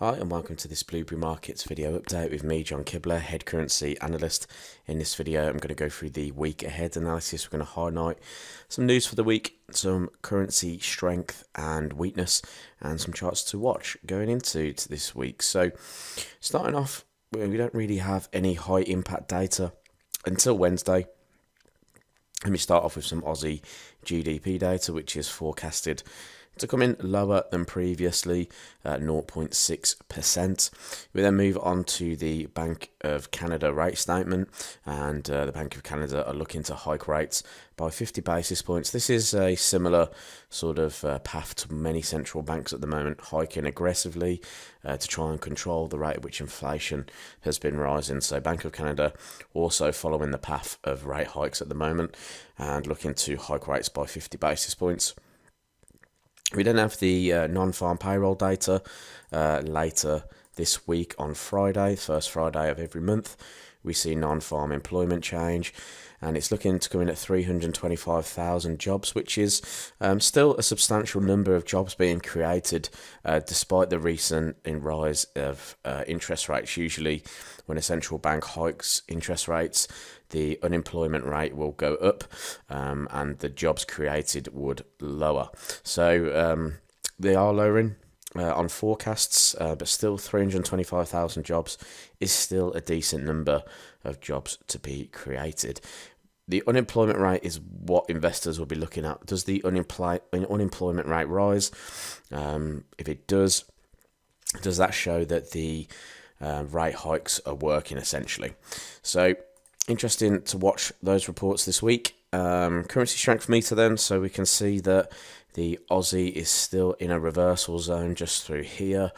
Hi and welcome to this Blueberry Markets video update with me, John Kibler, head currency analyst. In this video I'm going to go through the week ahead analysis. We're going to highlight some news for the week, some currency strength and weakness, and some charts to watch going into this week. So starting off, we don't really have any high impact data until Wednesday. Let me start off with some Aussie GDP data, which is forecasted to come in lower than previously at 0.6%. We then move on to the Bank of Canada rate statement, and the Bank of Canada are looking to hike rates by 50 basis points. This is a similar sort of path to many central banks at the moment, hiking aggressively to try and control the rate at which inflation has been rising. So Bank of Canada also following the path of rate hikes at the moment and looking to hike rates by 50 basis points. We then have the non-farm payroll data later this week on Friday, first Friday of every month. We see non-farm employment change, and it's looking to come in at 325,000 jobs, which is still a substantial number of jobs being created despite the recent rise of interest rates. Usually when a central bank hikes interest rates, the unemployment rate will go up and the jobs created would lower. So they are lowering on forecasts, but still 325,000 jobs is still a decent number of jobs to be created. The unemployment rate is what investors will be looking at. Does the unemployment rate rise? If it does that show that the rate hikes are working essentially? So interesting to watch those reports this week. Currency strength meter then, so we can see that the Aussie is still in a reversal zone just through here.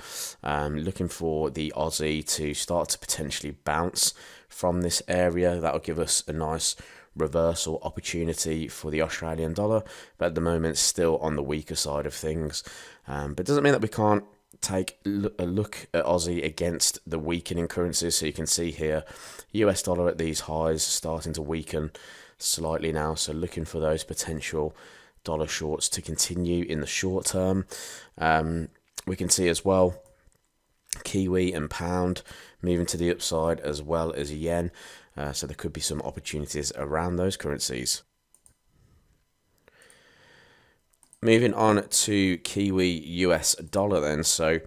Looking for the Aussie to start to potentially bounce from this area. That will give us a nice reversal opportunity for the Australian dollar, but at the moment still on the weaker side of things. But doesn't mean that we can't take a look at Aussie against the weakening currencies. So you can see here US dollar at these highs starting to weaken slightly now, so looking for those potential dollar shorts to continue in the short term. We can see as well Kiwi and pound moving to the upside, as well as yen, so there could be some opportunities around those currencies. Moving on to Kiwi US dollar then, so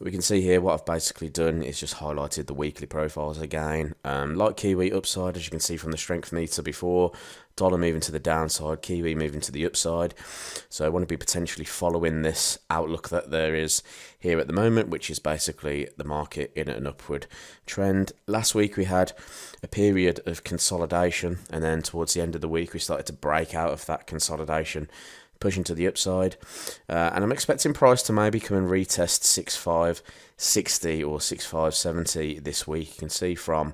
we can see here what I've basically done is just highlighted the weekly profiles again. Like Kiwi upside, as you can see from the strength meter before, dollar moving to the downside, Kiwi moving to the upside. So I want to be potentially following this outlook that there is here at the moment, which is basically the market in an upward trend. Last week we had a period of consolidation, and then towards the end of the week we started to break out of that consolidation, pushing to the upside, and I'm expecting price to maybe come and retest 6.560 or 6.570 this week. You can see from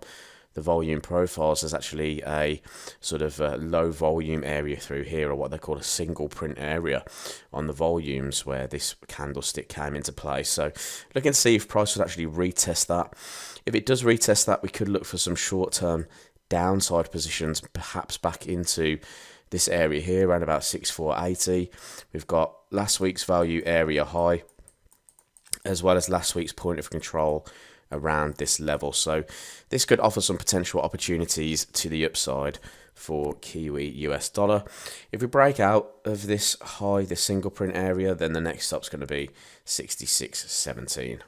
the volume profiles there's actually a sort of low volume area through here, or what they call a single print area on the volumes where this candlestick came into play. So looking to see if price would actually retest that. If it does retest that, we could look for some short-term downside positions, perhaps back into this area here around about 6.480. We've got last week's value area high, as well as last week's point of control around this level. So this could offer some potential opportunities to the upside for Kiwi US dollar. If we break out of this high, this single print area, then the next stop's going to be 66.17.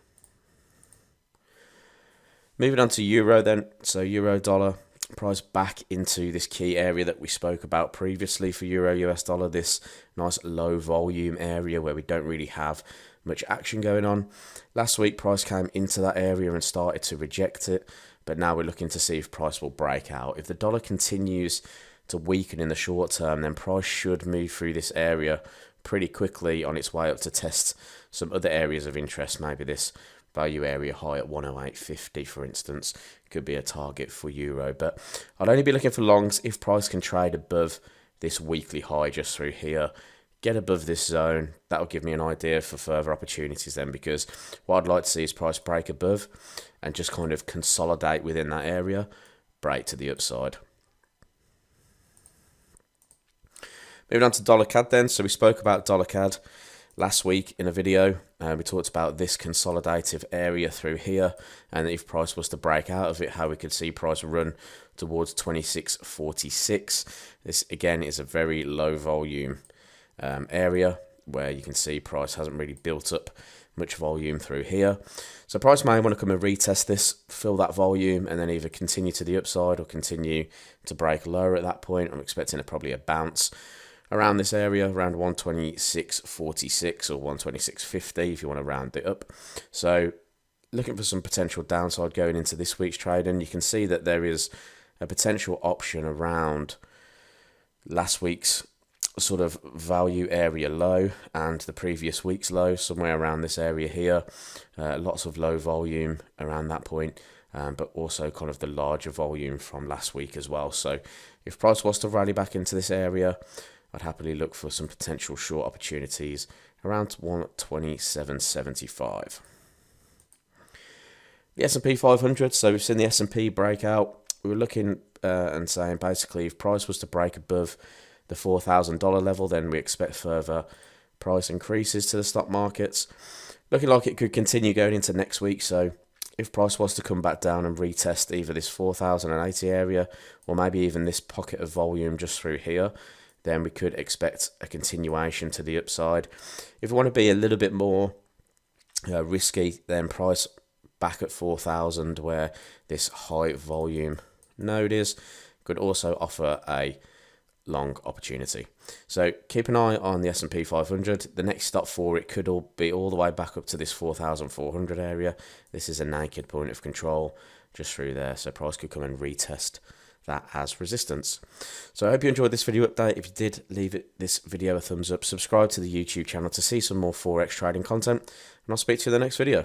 Moving on to euro then, so euro dollar price back into this key area that we spoke about previously for euro US dollar, this nice low volume area where we don't really have much action going on. Last week price came into that area and started to reject it, but now we're looking to see if price will break out. If the dollar continues to weaken in the short term, then price should move through this area pretty quickly on its way up to test some other areas of interest. Maybe this value area high at 108.50, for instance, could be a target for euro. But I'd only be looking for longs if price can trade above this weekly high just through here, get above this zone. That'll give me an idea for further opportunities then, because what I'd like to see is price break above and just kind of consolidate within that area, break to the upside. Moving on to dollar CAD then. So we spoke about dollar CAD Last week in a video, we talked about this consolidative area through here, and if price was to break out of it, how we could see price run towards 26.46. This again is a very low volume area where you can see price hasn't really built up much volume through here. So price may want to come and retest this, fill that volume, and then either continue to the upside or continue to break lower at that point. I'm expecting probably a bounce around this area, around 126.46 or 126.50 if you want to round it up. So looking for some potential downside going into this week's trade, and you can see that there is a potential option around last week's sort of value area low and the previous week's low, somewhere around this area here. Lots of low volume around that point, but also kind of the larger volume from last week as well. So if price was to rally back into this area, I'd happily look for some potential short opportunities around 127.75. The S&P 500, so we've seen the S&P break out. We were looking and saying basically if price was to break above the $4,000 level, then we expect further price increases to the stock markets. Looking like it could continue going into next week, so if price was to come back down and retest either this 4,080 area or maybe even this pocket of volume just through here, then we could expect a continuation to the upside. If we want to be a little bit more risky, then price back at 4,000 where this high volume node is, could also offer a long opportunity. So keep an eye on the S&P 500. The next stop for it could be all the way back up to this 4,400 area. This is a naked point of control just through there, so price could come and retest that as resistance. So I hope you enjoyed this video update. If you did, leave this video a thumbs up, subscribe to the YouTube channel to see some more Forex trading content, and I'll speak to you in the next video.